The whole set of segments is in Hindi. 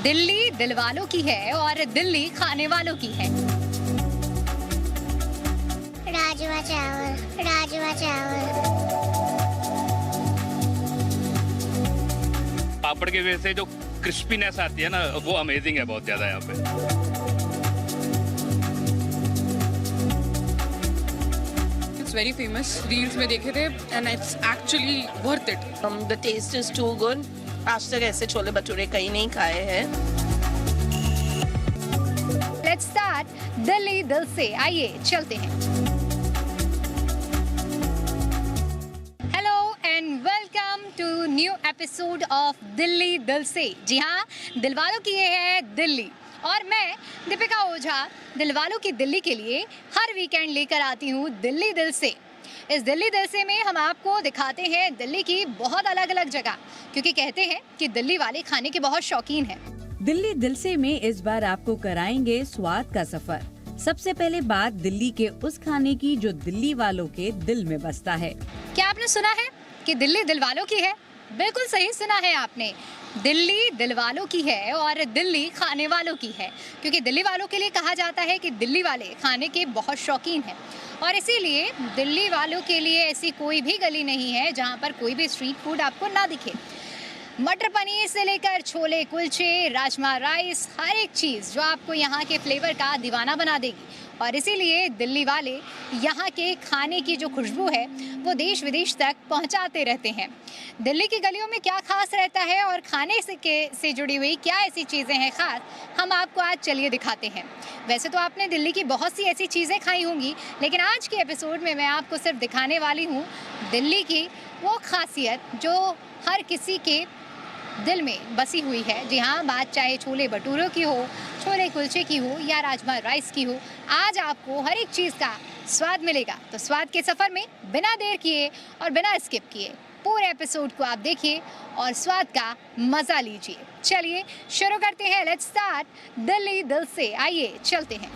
दिल्ली दिल वालों की है और दिल्ली खाने वालों की है। राजमा चावल, राजमा चावल। पापड़ की वजह से जो क्रिस्पीनेस आती है ना, वो अमेजिंग है बहुत ज्यादा यहाँ पे। Very famous, रील्स में देखे थे and it's actually worth it. The taste is too good. आज तक ऐसे छोले भटूरे कहीं नहीं खाए हैं। Let's start दिल्ली दिल से, आइए चलते हैं। Hello and welcome to new episode of Delhi Dil Se. जी हाँ, दिल वालों की ये है दिल्ली और मैं दीपिका ओझा दिलवालों की दिल्ली के लिए हर वीकेंड लेकर आती हूँ दिल्ली दिल से। इस दिल्ली दिल से में हम आपको दिखाते हैं दिल्ली की बहुत अलग अलग जगह, क्योंकि कहते हैं कि दिल्ली वाले खाने के बहुत शौकीन हैं। दिल्ली दिल से में इस बार आपको कराएंगे स्वाद का सफर। सबसे पहले बात दिल्ली के उस खाने की जो दिल्ली वालों के दिल में बसता है। क्या आपने सुना है कि दिल्ली दिल वालों की है? बिल्कुल सही सुना है आपने। दिल्ली दिल वालों की है और दिल्ली खाने वालों की है, क्योंकि दिल्ली वालों के लिए कहा जाता है कि दिल्ली वाले खाने के बहुत शौकीन हैं और इसीलिए दिल्ली वालों के लिए ऐसी कोई भी गली नहीं है जहां पर कोई भी स्ट्रीट फूड आपको ना दिखे। मटर पनीर से लेकर छोले कुलचे, राजमा राइस, हर एक चीज़ जो आपको यहाँ के फ्लेवर का दीवाना बना देगी और इसीलिए दिल्ली वाले यहाँ के खाने की जो खुशबू है वो देश विदेश तक पहुँचाते रहते हैं। दिल्ली की गलियों में क्या खास रहता है और खाने से जुड़ी हुई क्या ऐसी चीज़ें हैं ख़ास, हम आपको आज चलिए दिखाते हैं। वैसे तो आपने दिल्ली की बहुत सी ऐसी चीज़ें खाई होंगी, लेकिन आज के एपिसोड में मैं आपको सिर्फ दिखाने वाली हूँ दिल्ली की वो खासियत जो हर किसी के दिल में बसी हुई है। जी हाँ, बात चाहे छोले भटूरों की हो, छोले कुलचे की हो या राजमा राइस की हो, आज आपको हर एक चीज़ का स्वाद मिलेगा। तो स्वाद के सफ़र में बिना देर किए और बिना स्किप किए पूरे एपिसोड को आप देखिए और स्वाद का मज़ा लीजिए। चलिए शुरू करते हैं। लेट्स स्टार्ट दिल्ली दिल से, आइए चलते हैं।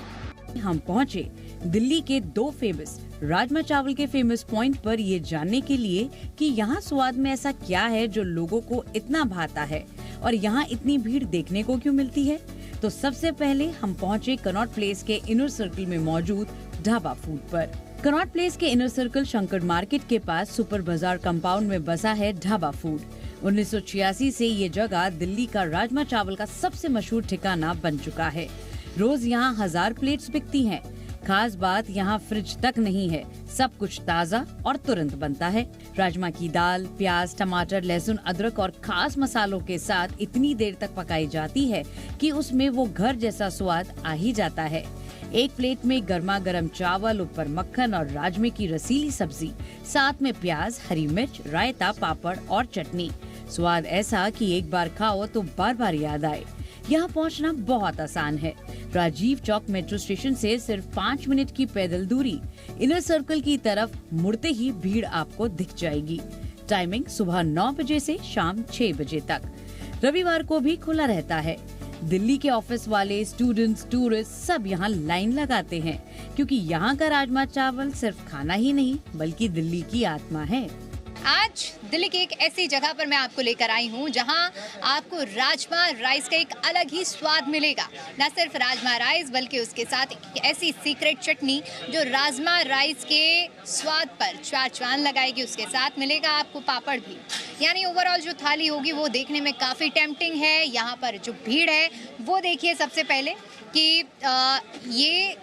हम पहुँचे दिल्ली के दो फेमस राजमा चावल के फेमस पॉइंट पर ये जानने के लिए कि यहाँ स्वाद में ऐसा क्या है जो लोगों को इतना भाता है और यहाँ इतनी भीड़ देखने को क्यों मिलती है। तो सबसे पहले हम पहुँचे कनॉट प्लेस के इनर सर्कल में मौजूद ढाबा फूड पर। कनॉट प्लेस के इनर सर्कल शंकर मार्केट के पास सुपर बाजार कंपाउंड में बसा है ढाबा फूड। 1986 से ये जगह दिल्ली का राजमा चावल का सबसे मशहूर ठिकाना बन चुका है। रोज यहाँ 1000 प्लेट्स बिकती हैं। खास बात यहाँ फ्रिज तक नहीं है, सब कुछ ताज़ा और तुरंत बनता है। राजमा की दाल, प्याज, टमाटर, लहसुन, अदरक और खास मसालों के साथ इतनी देर तक पकाई जाती है कि उसमें वो घर जैसा स्वाद आ ही जाता है। एक प्लेट में गर्मा गर्म चावल, ऊपर मक्खन और राजमे की रसीली सब्जी, साथ में प्याज, हरी मिर्च, रायता, पापड़ और चटनी। स्वाद ऐसा कि एक बार खाओ तो बार बार याद आए। यहाँ पहुँचना बहुत आसान है। राजीव चौक मेट्रो स्टेशन से सिर्फ 5 मिनट की पैदल दूरी। इनर सर्कल की तरफ मुड़ते ही भीड़ आपको दिख जाएगी। टाइमिंग सुबह 9 बजे से शाम 6 बजे तक। रविवार को भी खुला रहता है। दिल्ली के ऑफिस वाले, स्टूडेंट्स, टूरिस्ट सब यहाँ लाइन लगाते हैं, क्योंकि यहाँ का राजमा चावल सिर्फ खाना ही नहीं बल्कि दिल्ली की आत्मा है। आज दिल्ली की एक ऐसी जगह पर मैं आपको लेकर आई हूँ जहाँ आपको राजमा राइस का एक अलग ही स्वाद मिलेगा। न सिर्फ राजमा राइस बल्कि उसके साथ एक ऐसी सीक्रेट चटनी जो राजमा राइस के स्वाद पर चार चांद लगाएगी। उसके साथ मिलेगा आपको पापड़ भी। यानी ओवरऑल जो थाली होगी वो देखने में काफ़ी टेम्पटिंग है। यहाँ पर जो भीड़ है वो देखिए सबसे पहले कि ये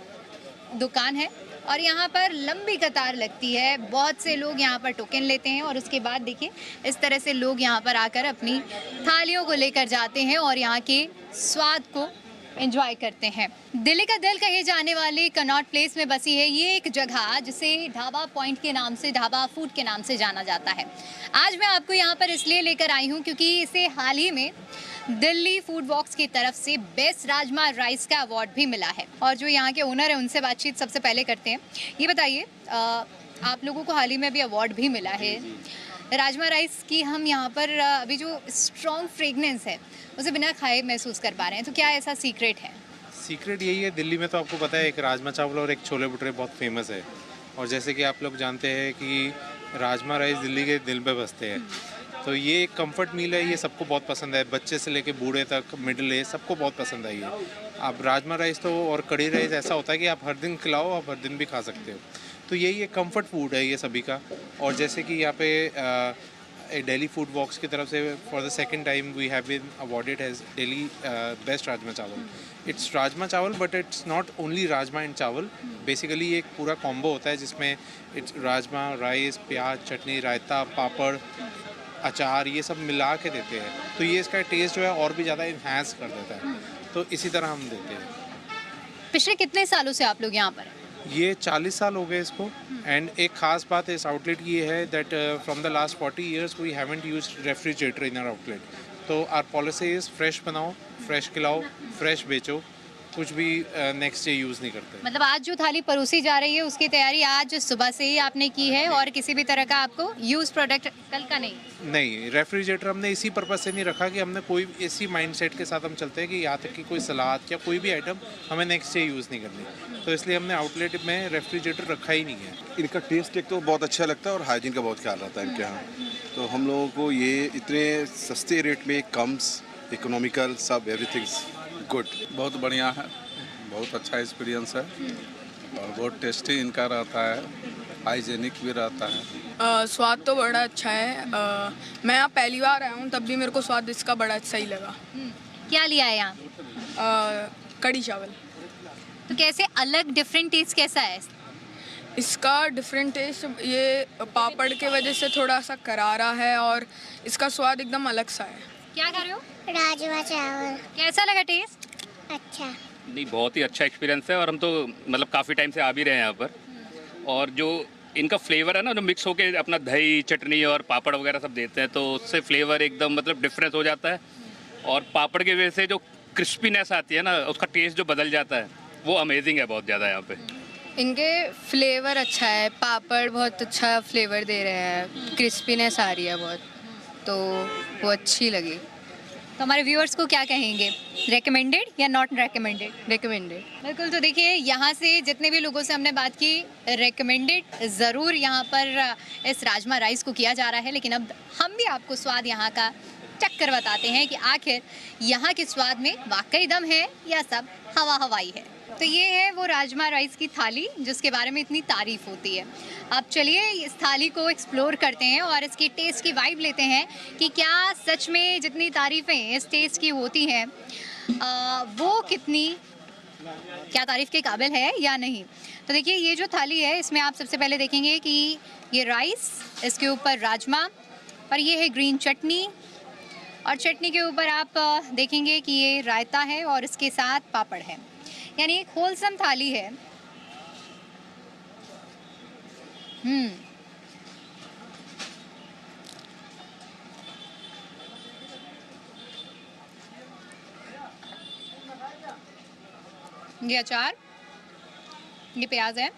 दुकान है और यहाँ पर लंबी कतार लगती है। बहुत से लोग यहाँ पर टोकन लेते हैं और उसके बाद देखिए इस तरह से लोग यहाँ पर आकर अपनी थालियों को लेकर जाते हैं और यहाँ के स्वाद को एंजॉय करते हैं। दिल्ली का दिल कहे जाने वाली कनॉट प्लेस में बसी है ये एक जगह जिसे ढाबा पॉइंट के नाम से, ढाबा फूड के नाम से जाना जाता है। आज मैं आपको यहाँ पर इसलिए लेकर आई हूँ क्योंकि इसे हाल ही में दिल्ली फूड वॉक्स की तरफ से बेस्ट राजमा राइस का अवार्ड भी मिला है। और जो यहाँ के ओनर है उनसे बातचीत सबसे पहले करते हैं। ये बताइए, आप लोगों को हाल ही में भी अवार्ड भी मिला है राजमा राइस की। हम यहाँ पर अभी जो स्ट्रॉन्ग फ्रेगनेंस है उसे बिना खाए महसूस कर पा रहे हैं, तो क्या ऐसा सीक्रेट है? सीक्रेट यही है, दिल्ली में तो आपको पता है एक राजमा चावल और एक छोले भटूरे बहुत फेमस है। और जैसे कि आप लोग जानते हैं कि राजमा राइस दिल्ली के दिल पे बसते हैं। तो ये एक कंफर्ट मील है, ये सबको बहुत पसंद है, बच्चे से लेके बूढ़े तक, मिडिल एज, सबको बहुत पसंद है ये। आप राजमा राइस तो और कड़ी राइस ऐसा होता है कि आप हर दिन खिलाओ, आप हर दिन भी खा सकते हो। तो यही एक कंफर्ट फूड है ये सभी का। और जैसे कि यहाँ पे दिल्ली फूड वॉक्स की तरफ से for the second time we have been awarded as Delhi best rajma chawal. It's rajma chawal but it's not only rajma and chawal, basically एक पूरा कॉम्बो होता है जिसमें इट्स राजमा, राइस, प्याज, चटनी, रायता, पापड़, अचार, ये सब मिला के देते हैं। तो ये इसका टेस्ट जो है और भी ज़्यादा इन्हांस कर देता है। तो इसी तरह हम देते हैं। पिछले कितने सालों से आप लोग यहाँ पर हैं? ये 40 साल हो गए इसको। एंड एक ख़ास बात इस आउटलेट की ये है that from the last 40 years we haven't used refrigerator in our outlet. तो आवर पॉलिसी इज़ फ्रेश बनाओ, फ्रेश खिलाओ, फ्रेश बेचो, कुछ भी नेक्स्ट डे यूज़ नहीं करते। मतलब आज जो थाली परोसी जा रही है उसकी तैयारी आज सुबह से ही आपने की है और किसी भी तरह का आपको यूज प्रोडक्ट कल का नहीं, रेफ्रिजरेटर हमने इसी पर्पज़ से नहीं रखा कि हमने कोई इसी माइंडसेट के साथ हम चलते हैं कि यहाँ तक कि कोई सलाद या कोई भी आइटम हमें नेक्स्ट डे यूज़ नहीं करनी। तो इसलिए हमने आउटलेट में रेफ्रिजरेटर रखा ही नहीं है। इनका टेस्ट एक तो बहुत अच्छा लगता है और हाइजीन का बहुत ख्याल रहता है इनके यहाँ। तो हम लोगों को ये इतने सस्ते रेट में कम्स, इकोनॉमिकल, सब एवरीथिंग्स गुड। बहुत बढ़िया है, बहुत अच्छा एक्सपीरियंस है और बहुत टेस्टी इनका रहता है, हाइजेनिक भी रहता है। स्वाद तो बड़ा अच्छा है। मैं यहाँ पहली बार आया हूँ, तब भी मेरे को स्वाद इसका बड़ा सही लगा। क्या लिया है यहाँ? कड़ी चावल। तो कैसे अलग डिफरेंट टेस्ट कैसा है? इसका डिफरेंट टेस्ट ये पापड़ के वजह से थोड़ा सा करारा है और इसका स्वाद एकदम अलग सा है। क्या कर रहे हो? राजमा चावल। कैसा लगा टेस्ट? अच्छा। नहीं, बहुत ही अच्छा एक्सपीरियंस है और हम तो मतलब काफ़ी टाइम से आ भी रहे हैं यहाँ पर। और जो इनका फ्लेवर है ना, जो मिक्स होके अपना दही, चटनी और पापड़ वगैरह सब देते हैं, तो उससे फ्लेवर एकदम मतलब डिफरेंस हो जाता है। और पापड़ की वजह से जो क्रिस्पीनेस आती है ना, उसका टेस्ट जो बदल जाता है, वो अमेजिंग है बहुत ज़्यादा यहाँ पे। इनके फ्लेवर अच्छा है, पापड़ बहुत अच्छा फ्लेवर दे रहे हैं, क्रिस्पीनेस आ रही है बहुत, तो वो अच्छी लगी। तो हमारे व्यूअर्स को क्या कहेंगे, रेकमेंडेड या नॉट रेकमेंडेड? रिकमेंडेड। बिल्कुल। तो देखिए यहाँ से जितने भी लोगों से हमने बात की, रेकमेंडेड ज़रूर यहाँ पर इस राजमा राइस को किया जा रहा है। लेकिन अब हम भी आपको स्वाद यहाँ का चक्कर बताते हैं कि आखिर यहाँ के स्वाद में वाकई दम है या सब हवा हवाई है। तो ये है वो राजमा राइस की थाली जिसके बारे में इतनी तारीफ होती है। अब चलिए इस थाली को एक्सप्लोर करते हैं और इसकी टेस्ट की वाइब लेते हैं कि क्या सच में जितनी तारीफ़ें इस टेस्ट की होती हैं वो कितनी क्या तारीफ़ के काबिल है या नहीं। तो देखिए ये जो थाली है इसमें आप सबसे पहले देखेंगे कि ये राइस, इसके ऊपर राजमा और ये है ग्रीन चटनी, और चटनी के ऊपर आप देखेंगे कि ये रायता है और इसके साथ पापड़ है, यानी एक होलसम थाली है। ये अचार, ये प्याज है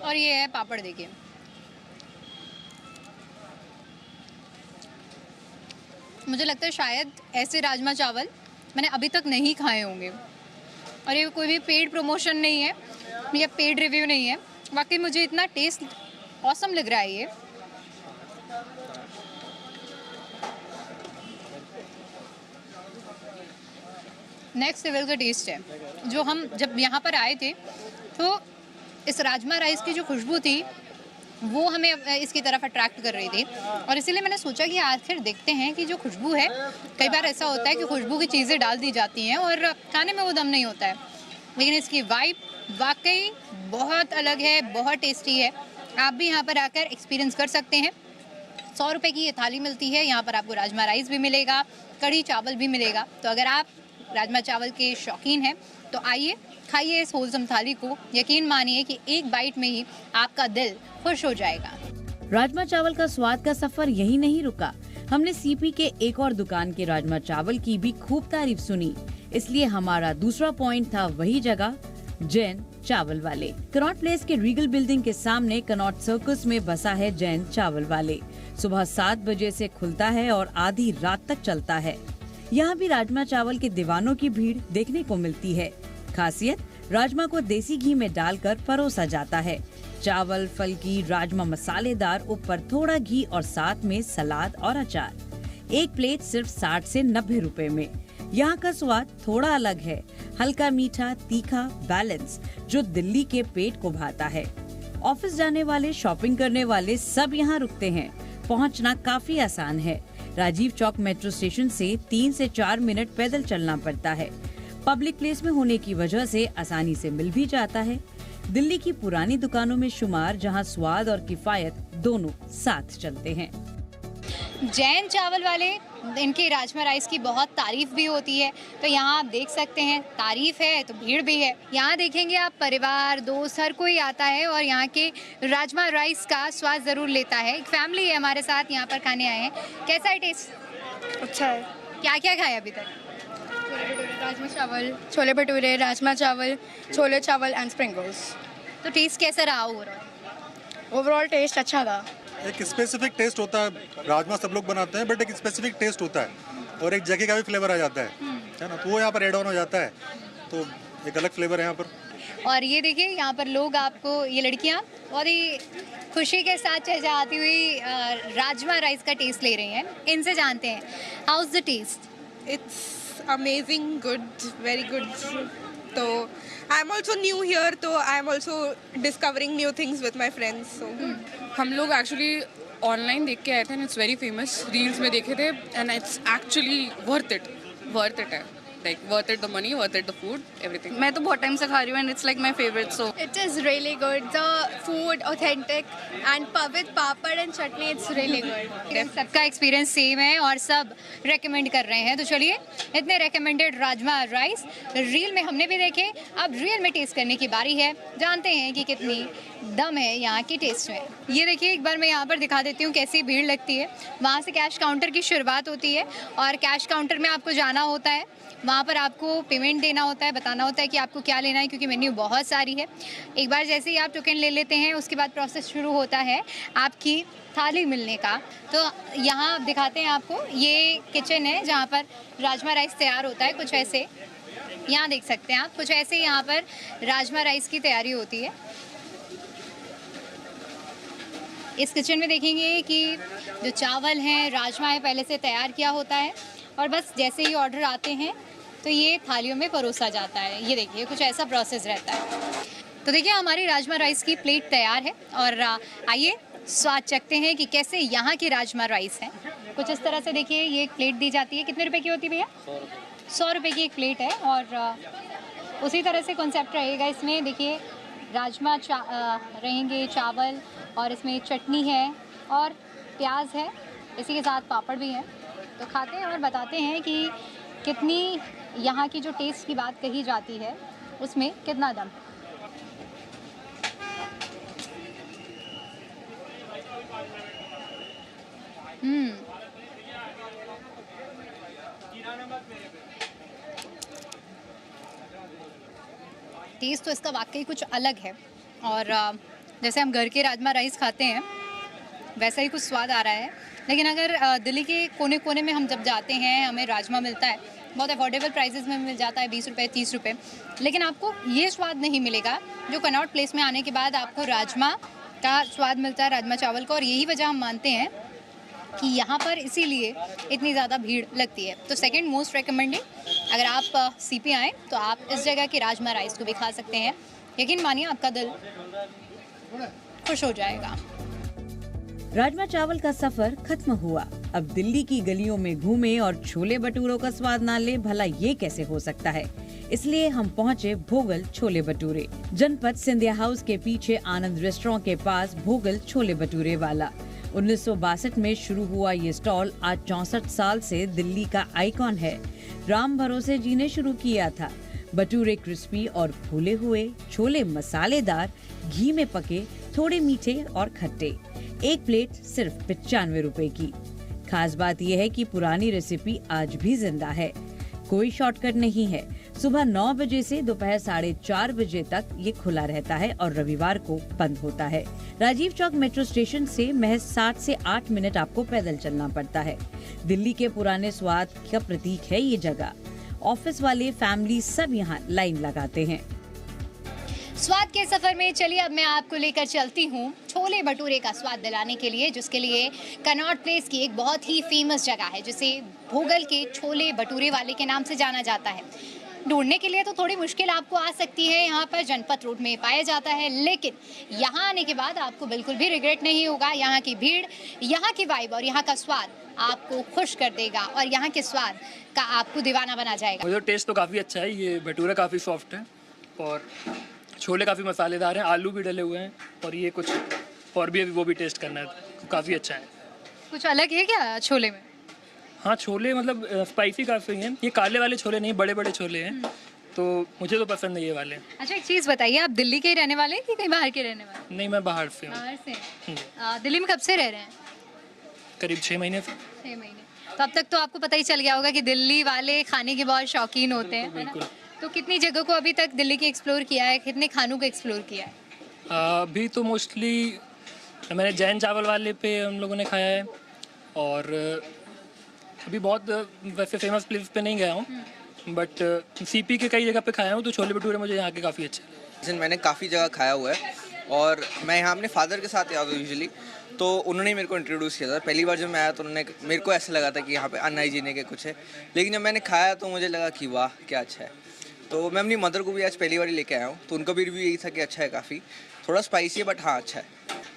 और ये है पापड़। देखिए मुझे लगता है शायद ऐसे राजमा चावल मैंने अभी तक नहीं खाए होंगे। और ये कोई भी पेड प्रमोशन नहीं है या पेड रिव्यू नहीं है, वाकई मुझे इतना टेस्ट ऑसम लग रहा है ये। नेक्स्ट लेवल का टेस्ट है। जो हम जब यहाँ पर आए थे तो इस राजमा राइस की जो खुशबू थी वो हमें इसकी तरफ अट्रैक्ट कर रही थी और इसीलिए मैंने सोचा कि आखिर देखते हैं कि जो खुशबू है, कई बार ऐसा होता है कि खुशबू की चीज़ें डाल दी जाती हैं और खाने में वो दम नहीं होता है, लेकिन इसकी वाइब वाकई बहुत अलग है, बहुत टेस्टी है। आप भी यहाँ पर आकर एक्सपीरियंस कर सकते हैं। 100 रुपये की ये थाली मिलती है। यहाँ पर आपको राजमा राइस भी मिलेगा, कढ़ी चावल भी मिलेगा। तो अगर आप राजमा चावल के शौकीन हैं तो आइए, खाइए इस होलसम थाली को। यकीन मानिए कि एक बाइट में ही आपका दिल खुश हो जाएगा। राजमा चावल का स्वाद का सफर यही नहीं रुका। हमने सीपी के एक और दुकान के राजमा चावल की भी खूब तारीफ सुनी, इसलिए हमारा दूसरा पॉइंट था वही जगह, जैन चावल वाले। कनॉट प्लेस के रीगल बिल्डिंग के सामने कनॉट सर्कस में बसा है जैन चावल वाले। सुबह 7 बजे से खुलता है और आधी रात तक चलता है। यहाँ भी राजमा चावल के दीवानों की भीड़ देखने को मिलती है। खासियत, राजमा को देसी घी में डालकर परोसा जाता है। चावल, फलकी, राजमा मसालेदार, ऊपर थोड़ा घी और साथ में सलाद और अचार। एक प्लेट सिर्फ 60 से 90 रुपए में। यहाँ का स्वाद थोड़ा अलग है, हल्का मीठा, तीखा, बैलेंस, जो दिल्ली के पेट को भाता है। ऑफिस जाने वाले, शॉपिंग करने वाले सब यहाँ रुकते हैं। पहुँचना काफी आसान है। राजीव चौक मेट्रो स्टेशन से 3 से 4 मिनट पैदल चलना पड़ता है। पब्लिक प्लेस में होने की वजह से आसानी से मिल भी जाता है। दिल्ली की पुरानी दुकानों में शुमार, जहाँ स्वाद और किफायत दोनों साथ चलते हैं। जैन चावल वाले, इनके राजमा राइस की बहुत तारीफ भी होती है, तो यहाँ आप देख सकते हैं तारीफ है तो भीड़ भी है। यहाँ देखेंगे आप, परिवार, दोस्त, हर कोई आता है और यहाँ के राजमा राइस का स्वाद ज़रूर लेता है। एक फैमिली है हमारे साथ, यहाँ पर खाने आए हैं। कैसा है टेस्ट? अच्छा है। क्या क्या खाया अभी तक? राजमा चावल, छोले भटूरे, राजमा चावल, छोले चावल एंड स्प्रिंगल्स। तो टेस्ट कैसा रहा ओवरऑल? ओवरऑल टेस्ट अच्छा था। एक स्पेसिफिक टेस्ट होता है, राजमा सब लोग बनाते हैं, बट एक स्पेसिफिक टेस्ट होता है और एक जगह का भी फ्लेवर आ जाता है ना, तो वो यहाँ पर ऐड ऑन हो जाता है, तो एक अलग फ्लेवर है यहाँ पर। और ये देखिए, यहाँ पर लोग आपको, ये लड़कियाँ बहुत ही खुशी के साथ चहचहाती हुई राजमा राइस का टेस्ट ले रही हैं। इनसे जानते हैं, how is the taste? It's amazing, good, very good. So I'm also new here, so I'm also discovering new things with my friends. So हम लोग एक्चुअली ऑनलाइन देख के आए थे, इट्स वेरी फेमस, रील्स में देखे थे, and it's actually worth it है, like worth it the money, worth it the food, everything. मैं तो बहुत टाइम से खा रही हूँ and it's like my favourite. So It is really good. The food authentic and with papad and chutney, it's really good. सबका एक्सपीरियंस सेम है और सब रेकमेंड कर रहे हैं। तो चलिए, इतने रेकमेंडेड राजमा राइस रील में हमने भी देखे, अब रियल में टेस्ट करने की बारी है। जानते हैं कि कितनी दम है यहाँ की टेस्ट में। ये देखिए, एक बार मैं यहाँ पर दिखा देती हूँ कैसी भीड़ लगती है। वहाँ से कैश काउंटर की शुरुआत होती है और कैश काउंटर में आपको जाना होता है। वहाँ पर आपको पेमेंट देना होता है, बताना होता है कि आपको क्या लेना है, क्योंकि मेन्यू बहुत सारी है। एक बार जैसे ही आप टोकन ले लेते हैं, उसके बाद प्रोसेस शुरू होता है आपकी थाली मिलने का। तो यहाँ दिखाते हैं आपको, ये किचन है जहाँ पर राजमा राइस तैयार होता है। कुछ ऐसे यहाँ देख सकते हैं आप, कुछ ऐसे यहाँ पर राजमा राइस की तैयारी होती है। इस किचन में देखेंगे कि जो चावल हैं, राजमा है, पहले से तैयार किया होता है और बस जैसे ही ऑर्डर आते हैं तो ये थालियों में परोसा जाता है। ये देखिए, कुछ ऐसा प्रोसेस रहता है। तो देखिए, हमारी राजमा राइस की प्लेट तैयार है और आइए स्वाद चखते हैं कि कैसे यहाँ की राजमा राइस है। कुछ इस तरह से देखिए, ये एक प्लेट दी जाती है। कितने रुपए की होती है भैया? 100 रुपये की एक प्लेट है और उसी तरह से कॉन्सेप्ट रहेगा इसमें। देखिए, राजमा रहेंगे, चावल, और इसमें चटनी है और प्याज है, इसी के साथ पापड़ भी है। तो खाते हैं और बताते हैं कि कितनी यहाँ की जो टेस्ट की बात कही जाती है उसमें कितना दम। टेस्ट तो इसका वाकई कुछ अलग है और जैसे हम घर के राजमा राइस खाते हैं वैसा ही कुछ स्वाद आ रहा है। लेकिन अगर दिल्ली के कोने कोने में हम जब जाते हैं, हमें राजमा मिलता है, बहुत अफोर्डेबल प्राइसेस में मिल जाता है, 20 रुपये, 30 रुपये, लेकिन आपको ये स्वाद नहीं मिलेगा जो कनॉट प्लेस में आने के बाद आपको राजमा का स्वाद मिलता है, राजमा चावल का। और यही वजह हम मानते हैं कि यहाँ पर इसीलिए इतनी ज़्यादा भीड़ लगती है। तो सेकंड मोस्ट रिकमेंडेड, अगर आप सीपी आएँ तो आप इस जगह की राजमा राइस को भी खा सकते हैं। यकीन मानिए, आपका दिल खुश हो जाएगा। राजमा चावल का सफर खत्म हुआ। अब दिल्ली की गलियों में घूमे और छोले भटूरों का स्वाद ना ले, भला ये कैसे हो सकता है। इसलिए हम पहुँचे भोगल छोले भटूरे। जनपद सिंधिया हाउस के पीछे आनंद रेस्टोरेंट के पास भोगल छोले भटूरे वाला। 1962 में शुरू हुआ ये स्टॉल आज 64 साल से दिल्ली का आइकॉन है। राम भरोसे जी ने शुरू किया था। भटूरे क्रिस्पी और फूले हुए, छोले मसालेदार, घी में पके, थोड़े मीठे और खट्टे। एक प्लेट सिर्फ 95 रुपए की। खास बात यह है कि पुरानी रेसिपी आज भी जिंदा है। कोई शॉर्टकट नहीं है। सुबह 9 बजे से दोपहर 4:30 बजे तक ये खुला रहता है और रविवार को बंद होता है। राजीव चौक मेट्रो स्टेशन से महज 7 से 8 मिनट आपको पैदल चलना पड़ता है। दिल्ली के पुराने स्वाद का प्रतीक है ये जगह। ऑफिस वाले, फैमिली सब यहाँ लाइन लगाते हैं। स्वाद के सफ़र में चलिए अब मैं आपको लेकर चलती हूँ छोले भटूरे का स्वाद दिलाने के लिए, जिसके लिए कनॉट प्लेस की एक बहुत ही फेमस जगह है जिसे भोगल के छोले भटूरे वाले के नाम से जाना जाता है। ढूंढने के लिए तो थोड़ी मुश्किल आपको आ सकती है, यहाँ पर जनपद रोड में पाया जाता है, लेकिन यहाँ आने के बाद आपको बिल्कुल भी रिग्रेट नहीं होगा। यहाँ की भीड़, यहाँ की वाइब और यहाँ का स्वाद आपको खुश कर देगा और यहाँ के स्वाद का आपको दीवाना बना जाएगा। मुझे टेस्ट तो काफ़ी अच्छा है, ये भटूरा काफ़ी सॉफ्ट है और छोले काफ़ी मसालेदार हैं, आलू भी डले हुए हैं और ये कुछ और भी वो भी टेस्ट करना है, काफ़ी अच्छा है। कुछ अलग है क्या छोले में? हाँ, छोले मतलब स्पाइसी काफ़ी हैं, ये काले वाले छोले नहीं, बड़े बड़े छोले हैं, तो मुझे तो पसंद है ये वाले। अच्छा, एक चीज़ बताइए, आप दिल्ली के ही रहने वाले हैं कि कहीं बाहर के रहने वाले? नहीं, मैं बाहर से हूँ। बाहर से? दिल्ली में कब से रह रहे हैं? करीब 6 महीने से। 6 महीने। तो अब तक तो आपको पता ही चल गया होगा कि दिल्ली वाले खाने के बहुत शौकीन होते हैं, है ना? तो कितनी जगह को अभी तक दिल्ली की एक्सप्लोर किया है, कितने खानों को एक्सप्लोर किया है? अभी तो मोस्टली मैंने जैन चावल वाले पे हम लोगों ने खाया है और अभी बहुत वैसे फेमस प्लेस पे नहीं गया हूँ, बट सीपी के कई जगह पे खाया हूँ, तो छोले भटूरे मुझे यहाँ के काफ़ी अच्छे लगे। मैंने काफ़ी जगह खाया हुआ है और मैं यहाँ अपने फादर के साथ आता हूँ यूजुअली, तो उन्होंने मेरे को इंट्रोड्यूस किया था। पहली बार जब मैं आया तो उन्होंने, मेरे को ऐसा लगा था कि यहाँ पे अनहाइजीनिक है कुछ है, लेकिन जब मैंने खाया तो मुझे लगा कि वाह क्या अच्छा है। तो मैं अपनी मदर को भी आज पहली बार लेके आया हूँ, तो उनका भी रिव्यू यही था कि अच्छा है, काफ़ी थोड़ा स्पाइसी है बट हाँ अच्छा है,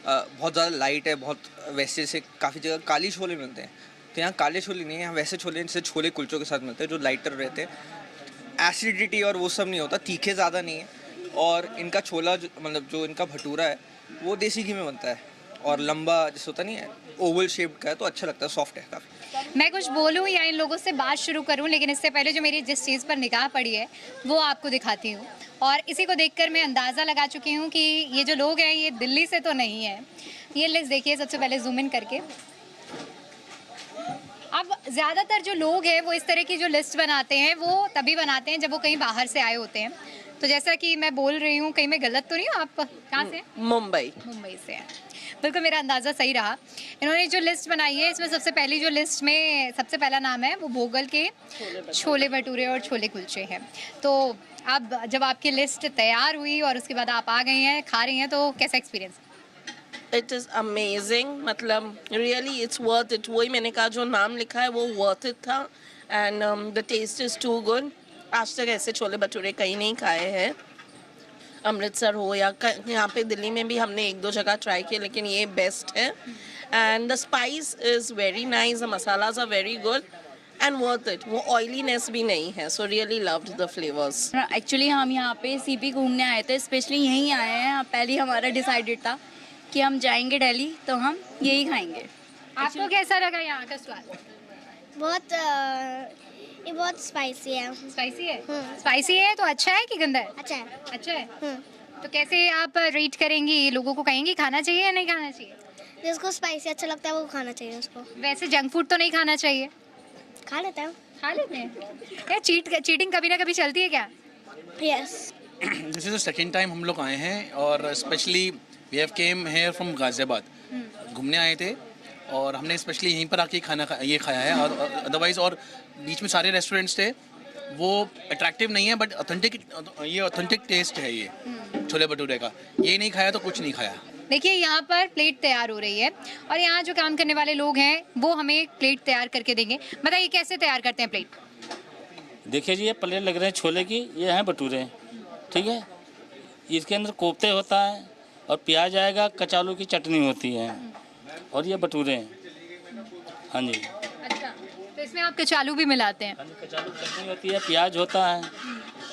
बहुत ज़्यादा लाइट है, बहुत वैसे से काफ़ी जगह काली छोले मिलते हैं, तो यहाँ काले छोले नहीं है, यहाँ वैसे छोले जैसे छोले कुलचों के साथ मिलते हैं जो लाइटर रहते हैं, एसिडिटी और वो सब नहीं होता, तीखे ज़्यादा नहीं है, और इनका छोला मतलब जो इनका भटूरा है वो देसी घी में बनता है और लंबा जैसे होता नहीं है, ओवल शेप्ड का है, तो अच्छा लगता है, सॉफ्ट है काफ़ी। मैं कुछ बोलूं या इन लोगों से बात शुरू करूं, लेकिन इससे पहले जो मेरी जिस चीज़ पर निगाह पड़ी है वो आपको दिखाती हूं, और इसी को देखकर मैं अंदाज़ा लगा चुकी हूं कि ये जो लोग हैं ये दिल्ली से तो नहीं है। ये लिस्ट देखिए सबसे पहले जूम इन करके। अब ज़्यादातर जो लोग हैं वो इस तरह की जो लिस्ट बनाते हैं वो तभी बनाते हैं जब वो कहीं बाहर से आए होते हैं। तो जैसा कि मैं बोल रही हूँ, कहीं मैं गलत तो नहीं हूँ? आप कहाँ से? मुंबई। मुंबई से हैं, बिल्कुल मेरा अंदाज़ा सही रहा। इन्होंने जो लिस्ट बनाई है इसमें सबसे पहली जो लिस्ट में सबसे पहला नाम है वो भोगल के छोले भटूरे और छोले कुलचे हैं। तो अब जब आपकी लिस्ट तैयार हुई और उसके बाद आप आ गई हैं, खा रही हैं, तो कैसा एक्सपीरियंस? इट इज़ अमेजिंग, मतलब रियली इट्स वर्थ इट। वही मैंने कहा, जो नाम लिखा है वो वर्थ इट था, and the taste is too good. आज तक ऐसे छोले भटूरे कहीं नहीं खाए हैं, अमृतसर हो या यहाँ पे दिल्ली में भी हमने 1-2 जगह ट्राई किए, लेकिन ये बेस्ट है। And the spice is very nice, the masalas are very good and worth it. वो ऑयलीनेस भी नहीं है, so really loved the flavours. Actually हम यहाँ पे सीपी घूमने आए थे, स्पेशली यहीं आए हैं। पहले ही हमारा डिसाइडेड था कि हम जाएंगे दिल्ली तो हम यही खाएंगे। आपको कैसा लगा यहाँ का स्वाद? ये बहुत स्पाइसी है। स्पाइसी है? स्पाइसी है तो अच्छा है कि गंदा है? अच्छा है। अच्छा है। तो कैसे आप रेट करेंगी? लोगों को कहेंगी खाना चाहिए या नहीं खाना चाहिए? जिसको स्पाइसी अच्छा लगता है वो खाना चाहिए उसको। वैसे जंक फूड तो नहीं खाना चाहिए? खा लेते हैं। खा लेते हैं या चीटिंग कभी ना कभी चलती है क्या? Yes. This is the second time हम लोग आए हैं और specially we have came here from Ghaziabad, घूमने आए थे और हमने स्पेशली यहीं पर आके ये खाया है। और अदरवाइज़ और बीच में सारे रेस्टोरेंट्स थे, वो अट्रैक्टिव नहीं है बट ऑथेंटिक टेस्ट है ये छोले भटूरे का। ये नहीं खाया तो कुछ नहीं खाया। देखिए यहाँ पर प्लेट तैयार हो रही है और यहाँ जो काम करने वाले लोग हैं वो हमें प्लेट तैयार करके देंगे। बताइए कैसे तैयार करते हैं प्लेट? देखिए जी, ये प्लेट लग रहे हैं छोले की, ये हैं भटूरे, ठीक है। इसके अंदर कोफ्ते होता है और प्याज आएगा, कचालू की चटनी होती है और ये भटूरे हैं। हाँ जी। अच्छा, तो इसमें आप कचालू भी मिलाते हैं? कचालू की चटनी होती है, प्याज होता है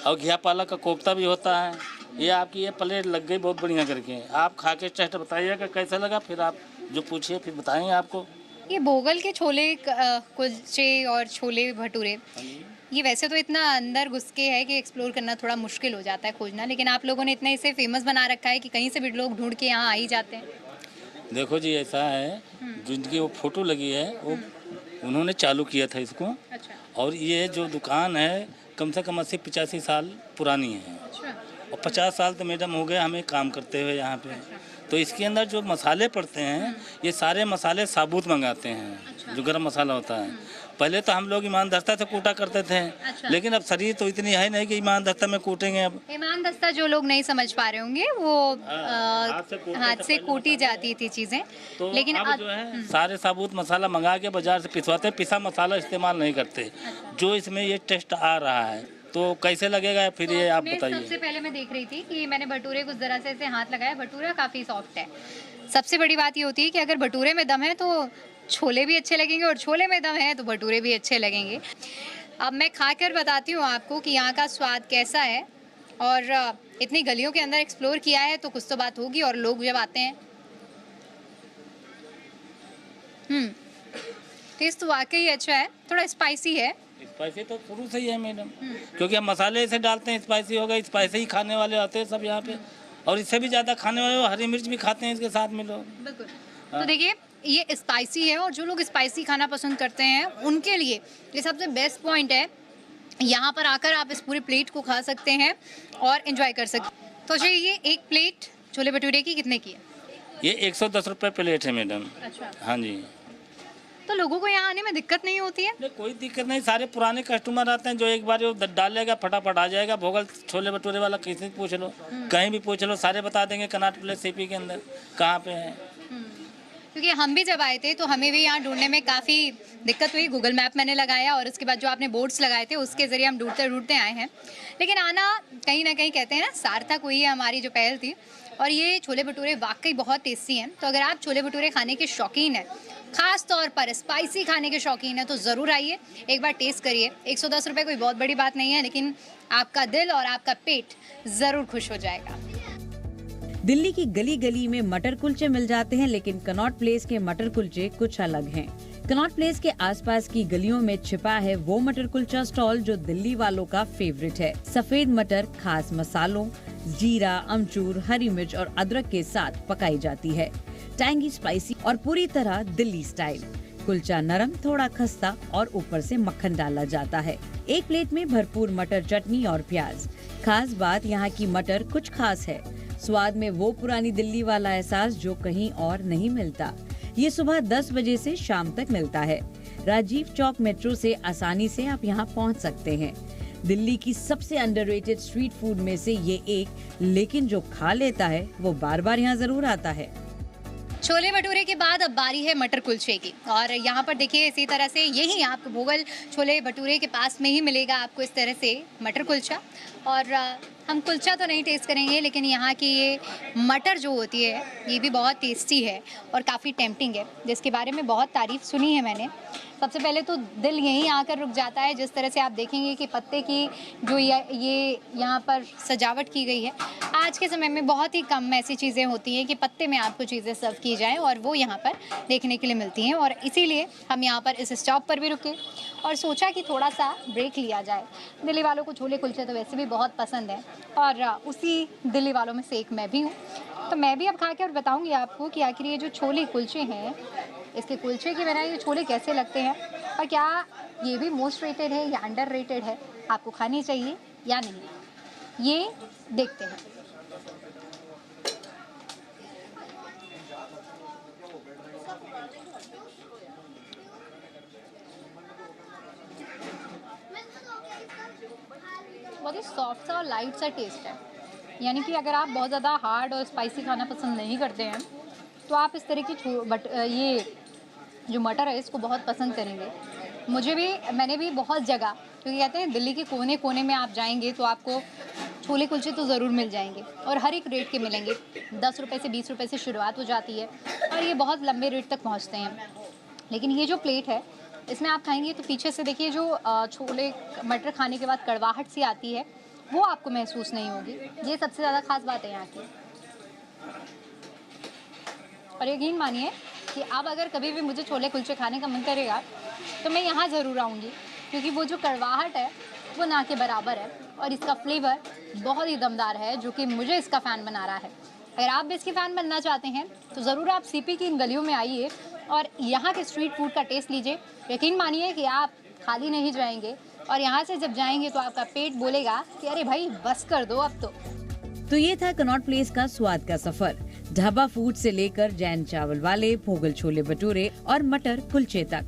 और घिया पालक का कोफ्ता भी होता है। ये आपकी ये प्लेट लग गई बहुत बढ़िया करके। आप खा के टेस्ट बताइएगा कैसा लगा, फिर आप जो पूछिए फिर बताएंगे आपको। ये भोगल के छोले कुलचे और छोले भटूरे, ये वैसे तो इतना अंदर घुस के है कि एक्सप्लोर करना थोड़ा मुश्किल हो जाता है खोजना, लेकिन आप लोगों ने इतना इसे फेमस बना रखा है कि कहीं से भी लोग ढूंढ के यहाँ आ ही जाते हैं। देखो जी, ऐसा है, जिनकी वो फोटो लगी है वो उन्होंने चालू किया था इसको। अच्छा। और ये जो दुकान है कम से कम 80-85 साल पुरानी है। अच्छा। और 50 साल तो मैडम हो गए हमें काम करते हुए यहाँ पे। तो इसके अंदर जो मसाले पड़ते हैं ये सारे मसाले साबुत मंगाते हैं। जो गरम मसाला होता है पहले तो हम लोग ईमानदास्ता से कूटा करते थे। अच्छा। लेकिन अब शरीर तो इतनी है नहीं कि ईमानदास्ता में कूटेंगे। अब ईमान दस्ता जो लोग नहीं समझ पा रहे होंगे वो हाथ से कूटी जाती थी चीजें, तो लेकिन अब जो है सारे साबुत मसाला मंगा के बाजार से पिसवाते, पिसा मसाला इस्तेमाल नहीं करते। जो इसमें ये टेस्ट आ रहा है तो कैसे लगेगा फिर ये आप बताइए। सबसे पहले मैं देख रही थी कि मैंने भटूरे को जरा से ऐसे हाथ लगाया, भटूरा काफी सॉफ्ट है। सबसे बड़ी बात ये होती है कि अगर भटूरे में दम है तो छोले भी अच्छे लगेंगे, और छोले में दम है तो भटूरे भी अच्छे लगेंगे। अब मैं खाकर बताती हूँ आपको कि यहाँ का स्वाद कैसा है, और इतनी गलियों के अंदर एक्सप्लोर किया है तो कुछ तो बात होगी। और लोग जब आते हैं, टेस्ट तो वाकई अच्छा है, थोड़ा स्पाइसी है। स्पाइसी तो शुरू से ही है मैडम, क्योंकि हम मसाले ऐसे डालते हैं, स्पाइसी होगा। स्पाइसी ही खाने वाले आते हैं सब यहाँ पे, और इससे भी ज़्यादा खाने वाले हरी मिर्च भी खाते हैं इसके साथ में लोग। बिल्कुल। तो देखिए ये स्पाइसी है, और जो लोग स्पाइसी खाना पसंद करते हैं उनके लिए ये सबसे बेस्ट पॉइंट है। यहाँ पर आकर आप इस पूरी प्लेट को खा सकते हैं और एंजॉय कर सकते हैं। तो ये एक प्लेट छोले भटूरे की कितने की है? ये 110 रुपये प्लेट है मैडम। अच्छा। हाँ जी। तो लोगों को यहाँ आने में दिक्कत नहीं होती है? नहीं, कोई दिक्कत नहीं। सारे पुराने कस्टमर आते हैं जो एक बार डालेगा फटाफट आ जाएगा। भोगल छोले भटूरे वाला किसी से पूछ लो, कहीं भी पूछ लो, सारे बता देंगे कनॉट प्लेस सीपी के अंदर कहाँ पे है। क्योंकि हम भी जब आए थे तो हमें भी यहाँ ढूंढने में काफ़ी दिक्कत हुई। गूगल मैप मैंने लगाया, और उसके बाद जो आपने बोर्ड्स लगाए थे उसके ज़रिए हम ढूंढते ढूंढते आए हैं। लेकिन आना कहीं ना कहीं कहते हैं ना सार्थक हुई है हमारी जो पहल थी। और ये छोले भटूरे वाकई बहुत टेस्टी हैं। तो अगर आप छोले भटूरे खाने के शौकीन हैं, ख़ास तौर पर स्पाइसी खाने के शौकीन हैं, तो ज़रूर आइए, एक बार टेस्ट करिए। 110 रुपये कोई बहुत बड़ी बात नहीं है, लेकिन आपका दिल और आपका पेट ज़रूर खुश हो जाएगा। दिल्ली की गली गली में मटर कुलचे मिल जाते हैं, लेकिन कनॉट प्लेस के मटर कुलचे कुछ अलग हैं। कनॉट प्लेस के आसपास की गलियों में छिपा है वो मटर कुलचा स्टॉल जो दिल्ली वालों का फेवरेट है। सफेद मटर खास मसालों, जीरा, अमचूर, हरी मिर्च और अदरक के साथ पकाई जाती है। टैंगी, स्पाइसी और पूरी तरह दिल्ली स्टाइल। कुलचा नरम, थोड़ा खस्ता और ऊपर से मक्खन डाला जाता है। एक प्लेट में भरपूर मटर, चटनी और प्याज। खास बात यहाँ की मटर कुछ खास है। स्वाद में वो पुरानी दिल्ली वाला एहसास जो कहीं और नहीं मिलता। ये सुबह 10 बजे से शाम तक मिलता है। राजीव चौक मेट्रो से आसानी से आप यहाँ पहुँच सकते हैं। दिल्ली की सबसे अंडररेटेड स्ट्रीट फूड में से ये एक, लेकिन जो खा लेता है वो बार बार यहाँ जरूर आता है। छोले भटूरे के बाद अब बारी है मटर कुलचे की, और यहाँ पर देखिए इसी तरह से यही आपको भोगल छोले भटूरे के पास में ही मिलेगा आपको इस तरह से मटर कुलचा। और हम कुलचा तो नहीं टेस्ट करेंगे, लेकिन यहाँ की ये मटर जो होती है ये भी बहुत टेस्टी है और काफ़ी टेम्पटिंग है, जिसके बारे में बहुत तारीफ़ सुनी है मैंने। सबसे पहले तो दिल यहीं आकर रुक जाता है, जिस तरह से आप देखेंगे कि पत्ते की जो ये यहाँ पर सजावट की गई है। आज के समय में बहुत ही कम ऐसी चीज़ें होती हैं कि पत्ते में आपको चीज़ें सर्व की जाएं, और वो यहाँ पर देखने के लिए मिलती हैं। और इसीलिए हम यहाँ पर इस स्टॉप पर भी रुके और सोचा कि थोड़ा सा ब्रेक लिया जाए। दिल्ली वालों को छोले कुलचे तो वैसे भी बहुत पसंद है, और उसी दिल्ली वालों में से एक मैं भी हूँ। तो मैं भी अब खा के और बताऊँगी आपको कि आखिर ये जो छोले कुलचे हैं, इसके कुलचे के बिना ये छोले कैसे लगते हैं, और क्या ये भी मोस्ट रेटेड है या अंडर रेटेड है, आपको खानी चाहिए या नहीं, ये देखते हैं। बहुत ही सॉफ्ट सा और लाइट सा टेस्ट है। यानी कि अगर आप बहुत ज़्यादा हार्ड और स्पाइसी खाना पसंद नहीं करते हैं तो आप इस तरह की ये जो मटर है इसको बहुत पसंद करेंगे। मैंने भी बहुत जगह, क्योंकि कहते हैं दिल्ली के कोने कोने में आप जाएंगे तो आपको छोले कुलचे तो ज़रूर मिल जाएंगे, और हर एक रेट के मिलेंगे। 10 रुपये से 20 रुपये से शुरुआत हो जाती है, और ये बहुत लंबे रेट तक पहुँचते हैं। लेकिन ये जो प्लेट है इसमें आप खाएंगे तो पीछे से देखिए जो छोले मटर खाने के बाद कड़वाहट सी आती है वो आपको महसूस नहीं होगी। ये सबसे ज़्यादा खास बात है यहाँ की। और यकीन मानिए कि अब अगर कभी भी मुझे छोले कुलचे खाने का मन करेगा तो मैं यहाँ ज़रूर आऊँगी, क्योंकि वो जो कड़वाहट है वो ना के बराबर है, और इसका फ्लेवर बहुत ही दमदार है, जो कि मुझे इसका फ़ैन बना रहा है। अगर आप भी इसके फ़ैन बनना चाहते हैं तो ज़रूर आप सीपी की इन गलियों में आइए और यहाँ के स्ट्रीट फूड का टेस्ट लीजिए। यकीन मानिए कि आप खाली नहीं जाएंगे, और यहाँ से जब जाएंगे तो आपका पेट बोलेगा कि अरे भाई बस कर दो अब तो ये था कनॉट प्लेस का स्वाद का सफर। ढाबा फूड से लेकर जैन चावल वाले, भोगल छोले भटूरे और मटर कुलचे तक।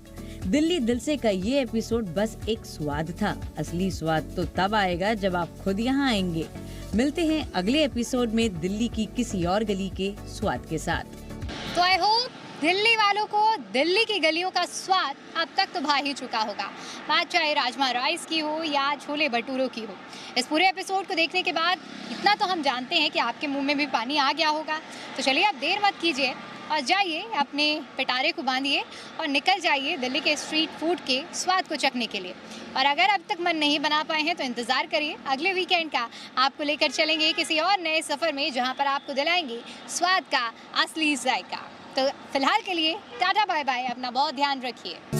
दिल्ली दिल से का ये एपिसोड बस एक स्वाद था। असली स्वाद तो तब आएगा जब आप खुद यहाँ आएंगे। मिलते हैं अगले एपिसोड में दिल्ली की किसी और गली के स्वाद के साथ। तो आई होप दिल्ली वालों को दिल्ली की गलियों का स्वाद अब तक तो भा ही चुका होगा, बात चाहे राजमा राइस की हो या छोले भटूरों की हो। इस पूरे एपिसोड को देखने के बाद इतना तो हम जानते हैं कि आपके मुंह में भी पानी आ गया होगा। तो चलिए आप देर मत कीजिए और जाइए अपने पिटारे को बांधिए और निकल जाइए दिल्ली के स्ट्रीट फूड के स्वाद को चखने के लिए। और अगर अब तक मन नहीं बना पाए हैं तो इंतज़ार करिए अगले वीकेंड का। आपको लेकर चलेंगे किसी और नए सफ़र में जहां पर आपको दिलाएंगे स्वाद का असली जायका। तो फिलहाल के लिए टाटा बाय बाय, अपना बहुत ध्यान रखिए।